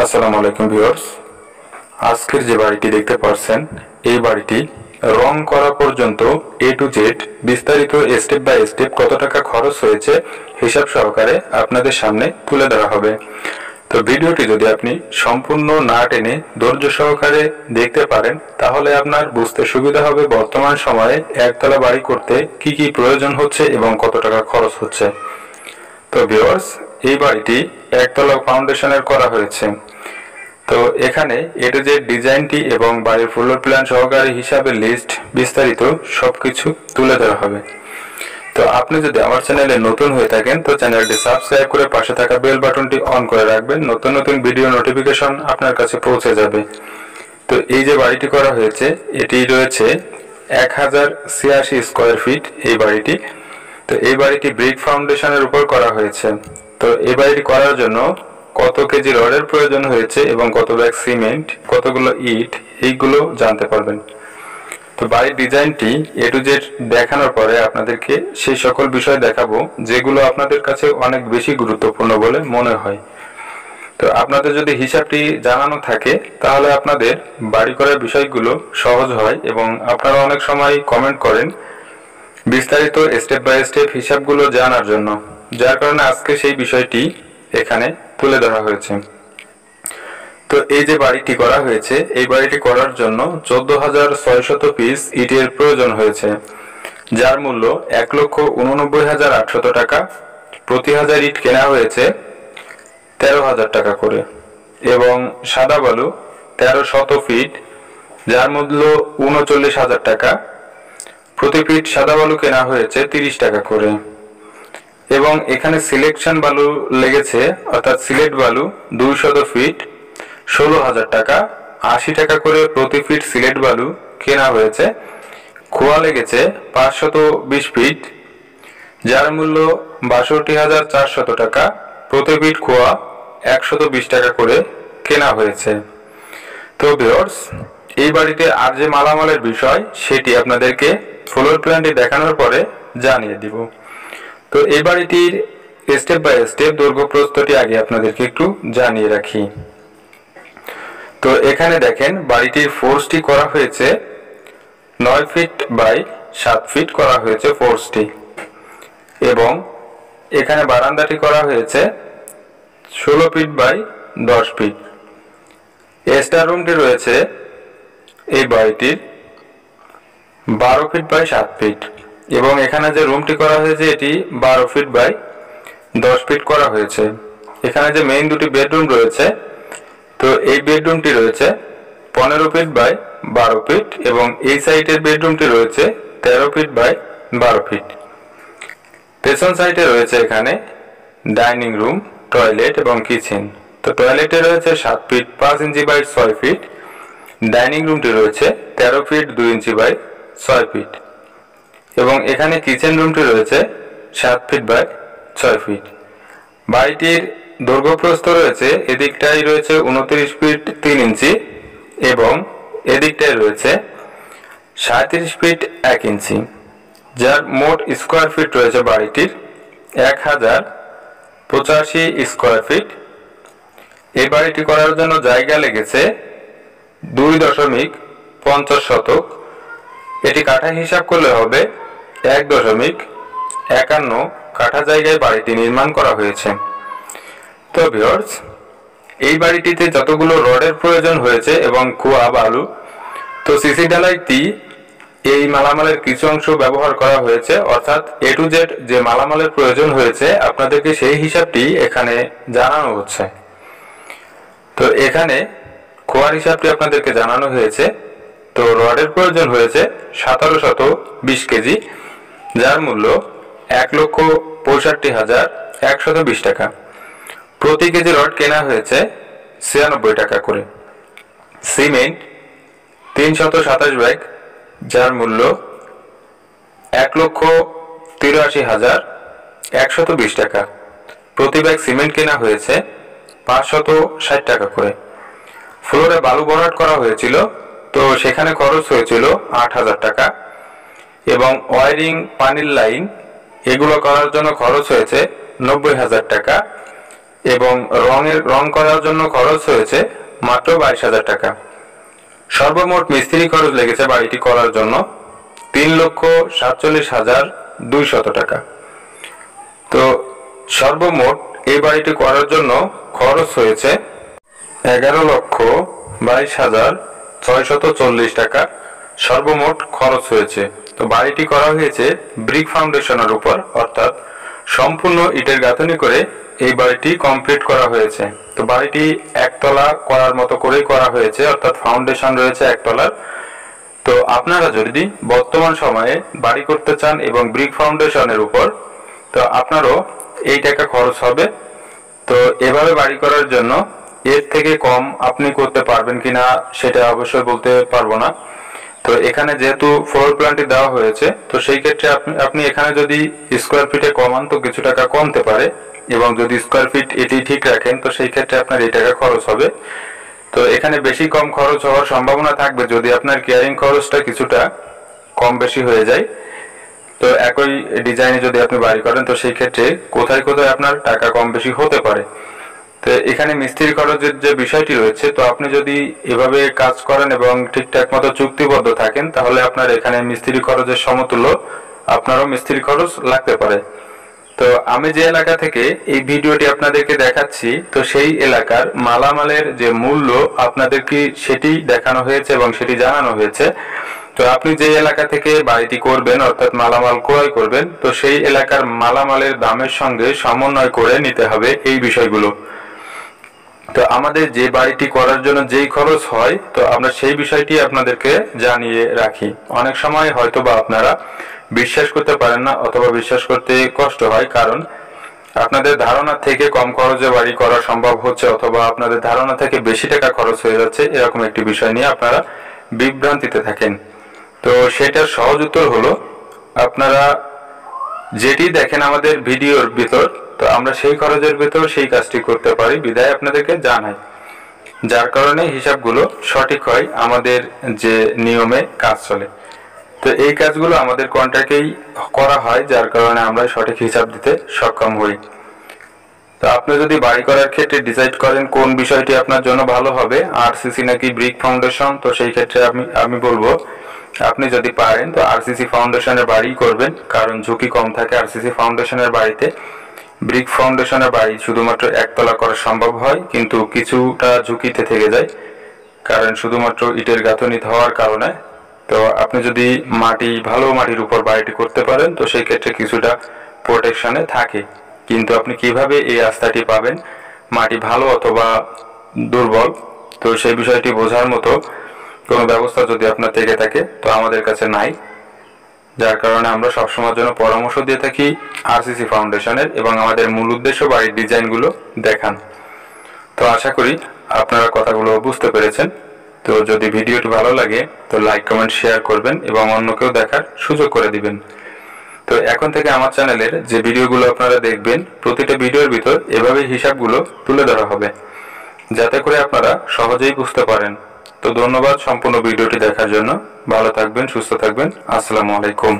আসসালামু আলাইকুম ভিউয়ার্স, আজকের যে বাড়িটি দেখতে পাচ্ছেন এই বাড়িটি রং করা পর্যন্ত এ টু জেড বিস্তারিত স্টেপ বাই স্টেপ কত টাকা খরচ হয়েছে হিসাব সহকারে আপনাদের সামনে তুলে ধরা হবে। তো ভিডিওটি যদি আপনি সম্পূর্ণ না টেনে ধৈর্য সহকারে দেখতে পারেন তাহলে আপনার বুঝতে সুবিধা হবে বর্তমান সময়ে একতলা বাড়ি করতে কি কি প্রয়োজন হচ্ছে এবং কত টাকা খরচ হচ্ছে। তো ভিউয়ার্স, এই বাড়িটি একতলা ফাউন্ডেশনের করা হয়েছে। তো এখানে এ টু জেড ডিজাইনটি এবং বাড়ির ফ্লোর প্ল্যান সহকারে হিসাবে লিস্ট বিস্তারিত সবকিছু তুলে ধরা হবে। তো আপনি যদি আমার চ্যানেলে নতুন হয়ে থাকেন তো চ্যানেলটি সাবস্ক্রাইব করে পাশে থাকা বেল বাটনটি অন করে রাখবেন, নতুন নতুন ভিডিও নোটিফিকেশন আপনার কাছে পৌঁছে যাবে। তো এই যে বাড়িটি করা হয়েছে এটি রয়েছে 1086 স্কোয়ার ফিট এই বাড়িটি। তো এই বাড়িটি ব্রিক ফাউন্ডেশনের উপর করা হয়েছে। তো এই বাড়িটি করার জন্য কত কেজি রডের প্রয়োজন হয়েছে এবং কত ব্যাগ সিমেন্ট, কতগুলো ইট, এইগুলো জানতে পারবেন। তো বাড়ির ডিজাইনটি এ টু জেড দেখানোর পরে আপনাদেরকে সেই সকল বিষয় দেখাবো যেগুলো আপনাদের কাছে অনেক বেশি গুরুত্বপূর্ণ বলে মনে হয়। তো আপনাদের যদি হিসাবটি জানানো থাকে তাহলে আপনাদের বাড়ি করার বিষয়গুলো সহজ হয় এবং আপনারা অনেক সময় কমেন্ট করেন বিস্তারিত স্টেপ বাই স্টেপ হিসাবগুলো জানার জন্য, যার কারণে আজকে সেই বিষয়টি এখানে তুলে ধরা হয়েছে। তো এই যে বাড়িটি করা হয়েছে এই বাড়িটি করার জন্য 14,600 পিস ইটের প্রয়োজন হয়েছে, যার মূল্য 1,89,800 টাকা। প্রতি হাজার ইট কেনা হয়েছে 13,000 টাকা করে এবং সাদা বালু 1300 ফিট, যার মূল্য 39,000 টাকা। প্রতি ফিট সাদা বালু কেনা হয়েছে 30 টাকা করে এবং এখানে সিলেকশন বালু লেগেছে অর্থাৎ সিলেট বালু 200 ফিট 16,000 টাকা। 80 টাকা করে প্রতি ফিট সিলেট বালু কেনা হয়েছে। খোয়া লেগেছে 520 ফিট, যার মূল্য 62,400 টাকা। প্রতি ফিট খোয়া 120 টাকা করে কেনা হয়েছে। তো ভিউয়ার্স, এই বাড়িতে আর যে মালামালের বিষয় সেটি আপনাদেরকে ফ্লোর প্ল্যানটি দেখানোর পরে জানিয়ে দিব। তো এই বাড়িটির স্টেপ বাই স্টেপ দৈর্ঘ্য প্রস্থটি আগে আপনাদেরকে একটু জানিয়ে রাখি। তো এখানে দেখেন বাড়িটির ফোর্সটি করা হয়েছে 9 ফিট বাই 7 ফিট করা হয়েছে ফোর্সটি এবং এখানে বারান্দাটি করা হয়েছে 16 ফিট বাই 10 ফিট। স্টার রুমটি রয়েছে এই বাড়িটির 12 ফিট বাই 7 ফিট এবং এখানে যে রুমটি করা হয়েছে এটি 12 ফিট বাই 10 ফিট করা হয়েছে। এখানে যে মেইন দুটি বেডরুম রয়েছে তো এই বেডরুমটি রয়েছে 15 ফিট বাই 12 ফিট এবং এই সাইডের বেডরুমটি রয়েছে 13 ফিট বাই 12 ফিট। পেছন সাইডে রয়েছে এখানে ডাইনিং রুম, টয়লেট এবং কিচেন। তো টয়লেটে রয়েছে 7 feet 5 inch by 6 feet, dining রুমটি রয়েছে 13 ফিট 2 ইঞ্চি বাই 6 ফিট এবং এখানে কিচেন রুমটি রয়েছে 7 ফিট বাই 6 ফিট। বাড়িটির দৈর্ঘ্য প্রস্থ রয়েছে এদিকটাই রয়েছে 29 ফিট 3 ইঞ্চি এবং এদিকটাই রয়েছে 37 ফিট 1 ইঞ্চি, যার মোট স্কোয়ার ফিট রয়েছে বাড়িটির 1085 স্কোয়ার ফিট। এই বাড়িটি করার জন্য জায়গা লেগেছে 2.50 শতক। এটি কাঠা হিসাব করলে হবে 1.51 কাঠা জায়গায় বাড়িটি নির্মাণ করা হয়েছে। তো ভিউয়ার্স, এই বাড়িটিতে যতগুলো রডের প্রয়োজন হয়েছে এবং কুয়া বালু, তো সিসি ঢালাইটি এই মালামালের কিছু অংশ ব্যবহার করা হয়েছে, অর্থাৎ এ টু জেড যে মালামালের প্রয়োজন হয়েছে আপনাদেরকে সেই হিসাবটি এখানে জানানো হচ্ছে। তো এখানে খোয়ার হিসাবটি আপনাদেরকে জানানো হয়েছে। তো রডের প্রয়োজন হয়েছে 1720 কেজি, যার মূল্য 1,65,120 টাকা। প্রতি কেজি রড কেনা হয়েছে 96 টাকা করে। সিমেন্ট 327 ব্যাগ, যার মূল্য 1,83,120 টাকা। প্রতি ব্যাগ সিমেন্ট কেনা হয়েছে 560 টাকা করে। ফ্লোরে বালু ভরাট করা হয়েছিল, তো সেখানে খরচ হয়েছিল 8,000 টাকা এবং ওয়ারিং, পানির লাইন এগুলো করার জন্য খরচ হয়েছে 90,000 টাকা এবং রং করার জন্য খরচ হয়েছে মাত্র 22,000 টাকা। সর্বমোট মিস্ত্রি খরচ লেগেছে বাড়িটি করার জন্য 3,47,200 টাকা। তো সর্বমোট এই বাড়িটি করার জন্য খরচ হয়েছে 11,22,640 টাকা সর্বমোট খরচ হয়েছে। তো বাড়িটি করা হয়েছে ব্রিক ফাউন্ডেশনের উপর, অর্থাৎ সম্পূর্ণ ইটের গাঁথনি করে এই বাড়িটি কমপ্লিট করা হয়েছে। তো বাড়িটি একতলা করার মতো করেই করা হয়েছে, অর্থাৎ ফাউন্ডেশন রয়েছে একতলার। তো আপনারা যদি বর্তমান সময়ে বাড়ি করতে চান এবং ব্রিক ফাউন্ডেশনের উপর, তো আপনারও এই টাকা খরচ হবে। তো এভাবে বাড়ি করার জন্য এর থেকে কম আপনি করতে পারবেন কিনা সেটা অবশ্যই বলতে পারবো না। তো এখানে যেহেতু ফ্লোর প্ল্যানটি দেওয়া হয়েছে, তো সেই ক্ষেত্রে আপনি এখানে যদি স্কোয়ার ফিটে কমান তো কিছু টাকা কমতে পারে, এবং যদি স্কোয়ার ফিট এটি ঠিক রাখেন তো সেই ক্ষেত্রে আপনার এই টাকা খরচ হবে। তো এখানে বেশি কম খরচ হওয়ার সম্ভাবনা থাকবে যদি আপনার কেয়ারিং খরচটা কিছুটা কম বেশি হয়ে যায়। তো একই ডিজাইনে যদি আপনি বাড়ি করেন তো সেই ক্ষেত্রে কোথায় কোথায় আপনার টাকা কম বেশি হতে পারে। তো এখানে মিস্ত্রি খরচের যে বিষয়টি রয়েছে, তো আপনি যদি এভাবে কাজ করেন এবং ঠিকঠাক মতো চুক্তিবদ্ধ থাকেন তাহলে আপনার এখানে মিস্ত্রি খরচের সমতুল্য আপনারও মিস্ত্রি খরচ লাগতে পারে। তো আমি যে এলাকা থেকে এই ভিডিওটি আপনাদেরকে দেখাচ্ছি, তো সেই এলাকার মালামালের যে মূল্য আপনাদেরকে সেটি দেখানো হয়েছে এবং সেটি জানানো হয়েছে। তো আপনি যে এলাকা থেকে বাড়িটি করবেন অর্থাৎ মালামাল ক্রয় করবেন, তো সেই এলাকার মালামালের দামের সঙ্গে সমন্বয় করে নিতে হবে এই বিষয়গুলো। তো আমাদের যে বাড়িটি করার জন্য যেই খরচ হয়, তো আমরা সেই বিষয়টি আপনাদেরকে জানিয়ে রাখি। অনেক সময় হয়তো বা আপনারা বিশ্বাস করতে পারেন না অথবা বিশ্বাস করতে কষ্ট হয়, কারণ আপনাদের ধারণা থেকে কম খরচে বাড়ি করা সম্ভব হচ্ছে অথবা আপনাদের ধারণা থেকে বেশি টাকা খরচ হয়ে যাচ্ছে, এরকম একটি বিষয় নিয়ে আপনারা বিভ্রান্তিতে থাকেন। তো সেটার সহজ উত্তর হলো আপনারা যেটি দেখেন আমাদের ভিডিওর ভিতর, তো আমরা সেই খরচের ভিতর সেই কাজটি করতে পারি বিধায় আপনাদেরকে জানাই, যার কারণে হিসাবগুলো সঠিক হয়, আমাদের যে নিয়মে কাজ চলে। তো এই কাজগুলো আমাদের কন্ট্রাক্টেই করা হয়, যার কারণে আমরা সঠিক হিসাব দিতে সক্ষম হই। তো আপনি যদি বাড়ি করার ক্ষেত্রে ডিসাইড করেন কোন বিষয়টি আপনার জন্য ভালো হবে, আরসিসি নাকি ব্রিক ফাউন্ডেশন, তো সেই ক্ষেত্রে আমি বলবো আপনি যদি পারেন তো আরসিসি ফাউন্ডেশনের বাড়ি করবেন, কারণ ঝুঁকি কম থাকে আরসিসি ফাউন্ডেশনের বাড়িতে। ব্রিক ফাউন্ডেশনের বাড়ি শুধুমাত্র একতলা করা সম্ভব হয়, কিন্তু কিছুটা ঝুঁকিতে থেকে যায়, কারণ শুধুমাত্র ইটের গাঁথনি হওয়ার কারণে। তো আপনি যদি ভালো মাটির উপর বাড়িটি করতে পারেন তো সেই ক্ষেত্রে কিছুটা প্রোটেকশনে থাকে, কিন্তু আপনি কিভাবে এই রাস্তাটি পাবেন, মাটি ভালো অথবা দুর্বল, তো সেই বিষয়টি বোঝার মতো কোনো ব্যবস্থা যদি আপনার থেকে থাকে তো আমাদের কাছে নাই, যার কারণে আমরা সবসময়ের জন্য পরামর্শ দিয়ে থাকি আরসিসি ফাউন্ডেশনের, এবং আমাদের মূল উদ্দেশ্য বাড়ির ডিজাইনগুলো দেখান। তো আশা করি আপনারা কথাগুলো বুঝতে পেরেছেন। তো যদি ভিডিওটি ভালো লাগে তো লাইক কমেন্ট শেয়ার করবেন এবং অন্যকেও দেখার সুযোগ করে দিবেন। তো এখন থেকে আমার চ্যানেলের যে ভিডিওগুলো আপনারা দেখবেন, প্রতিটা ভিডিওর ভিতর এভাবে হিসাবগুলো তুলে ধরা হবে, যাতে করে আপনারা সহজেই বুঝতে পারেন। তো ধন্যবাদ সম্পূর্ণ ভিডিওটি দেখার জন্য। ভালো থাকবেন, সুস্থ থাকবেন। আসসালামু আলাইকুম।